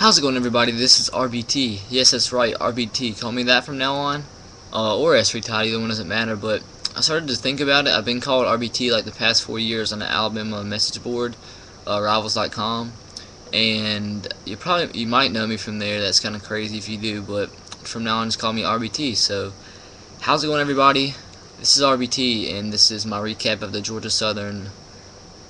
How's it going, everybody? This is RBT. Yes, that's right, RBT. Call me that from now on, or S3 Todd, either one doesn't matter. But I started to think about it. I've been called RBT like the past 4 years on the Alabama message board, Rivals.com, and you might know me from there. That's kind of crazy if you do, but from now on, just call me RBT. So, how's it going, everybody? This is RBT, and this is my recap of the Georgia Southern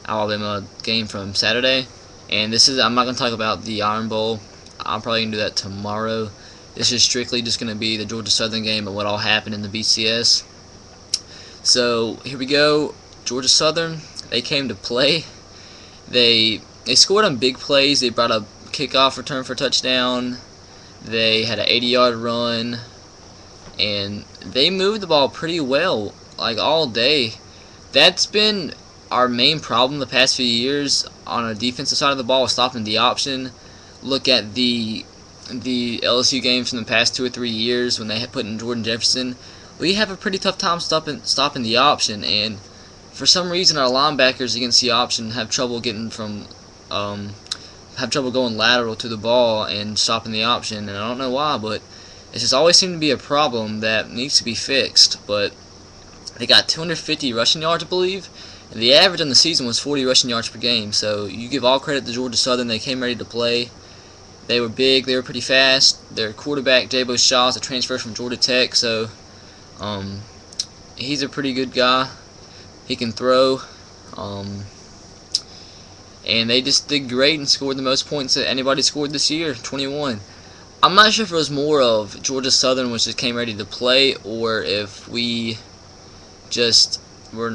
Alabama game from Saturday. And I'm not going to talk about the Iron Bowl. I'm probably going to do that tomorrow. This is strictly just going to be the Georgia Southern game and what all happened in the BCS. So here we go. Georgia Southern, they came to play. They scored on big plays. They brought a kickoff return for a touchdown. They had an 80-yard run. And they moved the ball pretty well, like all day. That's been our main problem the past few years on a defensive side of the ball, is stopping the option. Look at the LSU games from the past 2 or 3 years when they had put in Jordan Jefferson. We have a pretty tough time stopping the option, and for some reason our linebackers against the option have trouble going lateral to the ball and stopping the option, and I don't know why, but it's just always seemed to be a problem that needs to be fixed. But they got 250 rushing yards, I believe, and the average on the season was 40 rushing yards per game. So you give all credit to Georgia Southern. They came ready to play. They were big. They were pretty fast. Their quarterback, Jabo Shaw, is a transfer from Georgia Tech. So he's a pretty good guy. He can throw. And they just did great and scored the most points that anybody scored this year, 21. I'm not sure if it was more of Georgia Southern which just came ready to play, or if we were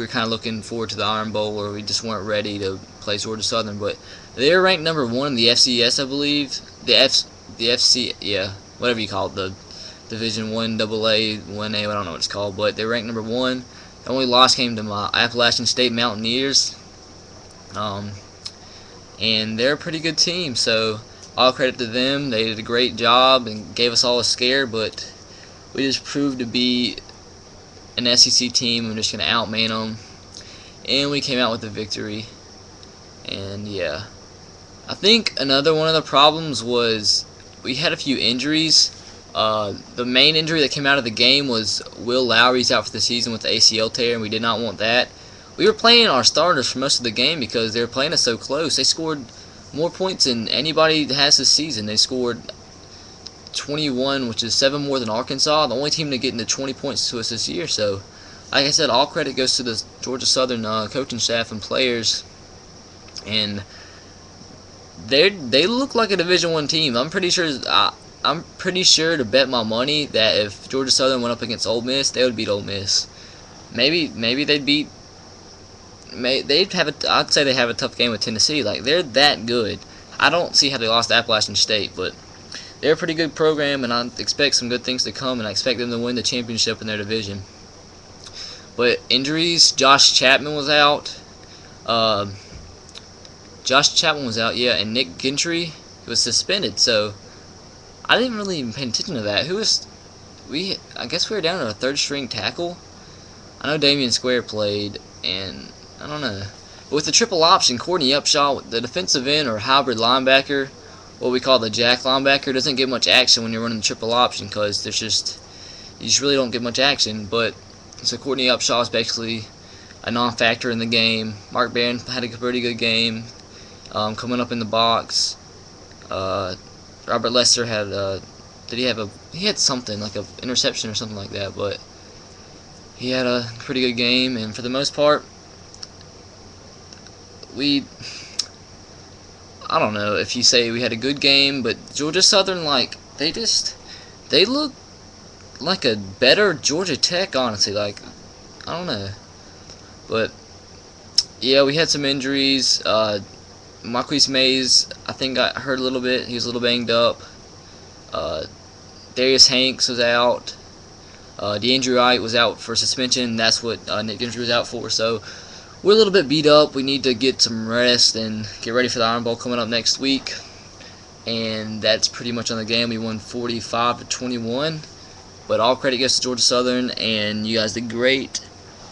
kind of looking forward to the Iron Bowl, or we just weren't ready to play Georgia Southern. But they're ranked number 1 in the FCS, I believe. The FC, yeah, whatever you call it, the Division 1 AA, 1A, I don't know what it's called, but they're ranked number 1. The only loss came to my Appalachian State Mountaineers, and they're a pretty good team, so all credit to them. They did a great job and gave us all a scare, but we just proved to be an SEC team. I'm just going to outman them, and we came out with the victory. And yeah, I think another one of the problems was we had a few injuries. The main injury that came out of the game was Will Lowry's out for the season with the ACL tear, and we did not want that. We were playing our starters for most of the game because they were playing us so close. They scored more points than anybody has this season. They scored 21, which is 7 more than Arkansas, the only team to get into 20 points to us this year. So, like I said, all credit goes to the Georgia Southern coaching staff and players, and they look like a Division I team. I'm pretty sure to bet my money that if Georgia Southern went up against Ole Miss, they would beat Ole Miss. Maybe I'd say they have a tough game with Tennessee. Like, they're that good. I don't see how they lost to Appalachian State, but they're a pretty good program, and I expect some good things to come, and I expect them to win the championship in their division. But injuries, Josh Chapman was out. Yeah, and Nick Gentry was suspended. So I didn't really even pay attention to that. I guess we were down to a third-string tackle. I know Damian Square played, and I don't know. But with the triple option, Courtney Upshaw, the defensive end or hybrid linebacker, what we call the jack linebacker, doesn't get much action when you're running the triple option because you just really don't get much action. But so Courtney Upshaw is basically a non-factor in the game. Mark Barron had a pretty good game coming up in the box. Robert Lester had he had something like an interception or something like that, but he had a pretty good game. And for the most part, I don't know if you say we had a good game, but Georgia Southern, like, they look like a better Georgia Tech, honestly. Like, I don't know. But yeah, we had some injuries. Marquise Mays, I think, got hurt a little bit. He was a little banged up. Darius Hanks was out. DeAndre Wright was out for suspension. That's what Nick Gentry was out for. So we're a little bit beat up. We need to get some rest and get ready for the Iron Bowl coming up next week. And that's pretty much on the game. We won 45-21. But all credit goes to Georgia Southern, and you guys did great.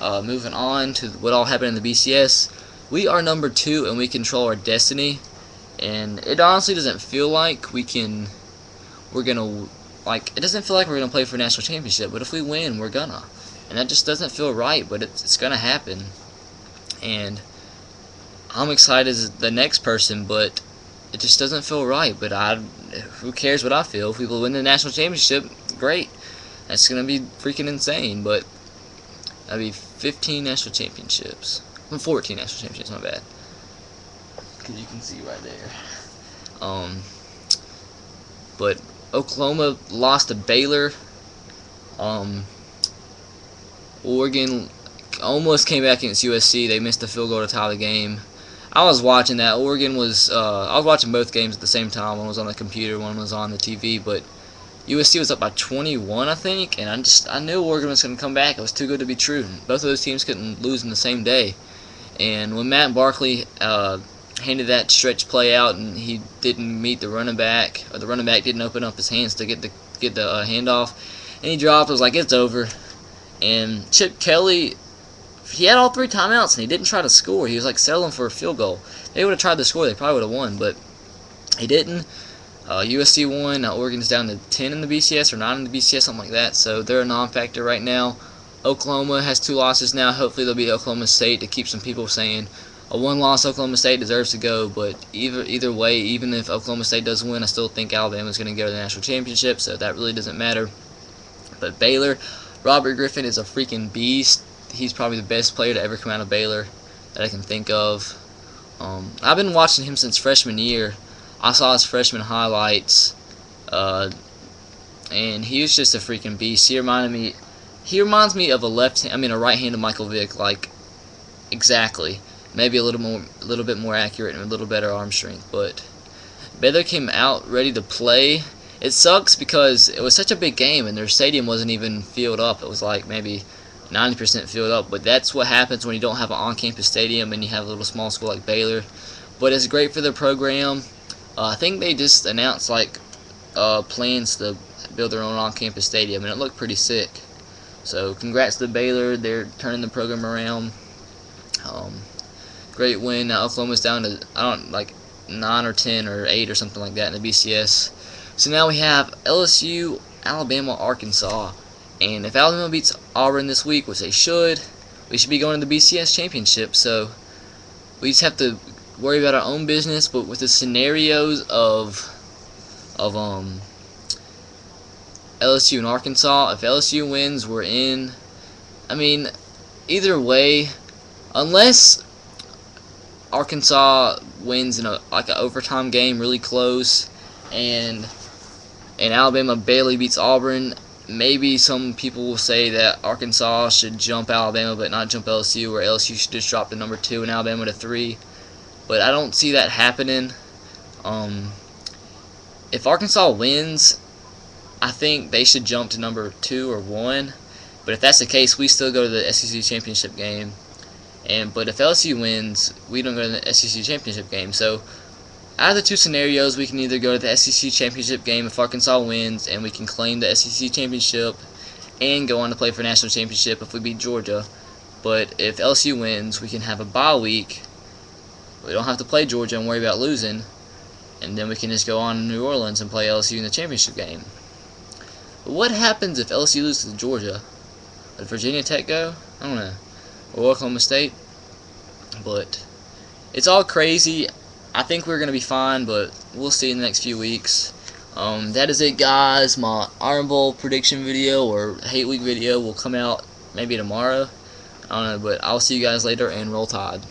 Moving on to what all happened in the BCS. We are number 2, and we control our destiny. and it honestly doesn't feel like it doesn't feel like we're gonna play for a national championship. But if we win, we're gonna, and that just doesn't feel right. But it's gonna happen, and I'm excited as the next person, but it just doesn't feel right. But who cares what I feel? If we will win the national championship, great. That's gonna be freaking insane. But that'd be 15 national championships. 14 national championships. My bad. Because you can see right there. But Oklahoma lost to Baylor. Oregon almost came back against USC. They missed the field goal to tie the game. I was watching that. I was watching both games at the same time. One was on the computer, one was on the TV. But USC was up by 21, I think, and I knew Oregon was going to come back. It was too good to be true. Both of those teams couldn't lose in the same day. And when Matt Barkley handed that stretch play out and he didn't meet the running back, or the running back didn't open up his hands to get the handoff, and he dropped, it was like, it's over. And Chip Kelly, he had all 3 timeouts and he didn't try to score. He was like settling for a field goal. They would have tried to score, they probably would have won, but he didn't. USC won. Now Oregon's down to 10 in the BCS or 9 in the BCS, something like that. So they're a non-factor right now. Oklahoma has 2 losses now. Hopefully they'll beat Oklahoma State to keep some people saying a 1-loss Oklahoma State deserves to go. But either way, even if Oklahoma State does win, I still think Alabama's going to go to the national championship. So that really doesn't matter. But Baylor, Robert Griffin is a freaking beast. He's probably the best player to ever come out of Baylor that I can think of. I've been watching him since freshman year. I saw his freshman highlights, and he was just a freaking beast. He reminds me of a right-handed Michael Vick, like exactly. Maybe a little bit more accurate and a little better arm strength. But Baylor came out ready to play. It sucks because it was such a big game and their stadium wasn't even filled up. It was like maybe 90% filled up. But that's what happens when you don't have an on-campus stadium and you have a little small school like Baylor. But it's great for their program. I think they just announced plans to build their own on-campus stadium, and it looked pretty sick. So congrats to Baylor. They're turning the program around. Great win. Now Oklahoma's down to 9 or 10 or 8 or something like that in the BCS. So now we have LSU, Alabama, Arkansas. And if Alabama beats Auburn this week, which they should, we should be going to the BCS championship. So we just have to worry about our own business. But with the scenarios of LSU and Arkansas, if LSU wins, we're in. I mean, either way, unless Arkansas wins in an overtime game, really close, and Alabama barely beats Auburn, maybe some people will say that Arkansas should jump Alabama but not jump LSU, or LSU should just drop to number 2 and Alabama to 3. But I don't see that happening. If Arkansas wins, I think they should jump to number 2 or 1. But if that's the case, we still go to the SEC championship game. But if LSU wins, we don't go to the SEC championship game. So out of the 2 scenarios, we can either go to the SEC championship game if Arkansas wins, and we can claim the SEC championship and go on to play for national championship if we beat Georgia. But if LSU wins, we can have a bye week. We don't have to play Georgia and worry about losing, and then we can just go on to New Orleans and play LSU in the championship game. But what happens if LSU loses to Georgia? Would Virginia Tech go? I don't know. Or Oklahoma State? But it's all crazy. I think we're going to be fine, but we'll see in the next few weeks. That is it, guys. My Iron Bowl prediction video or Hate Week video will come out maybe tomorrow. I don't know, but I'll see you guys later, and Roll Tide.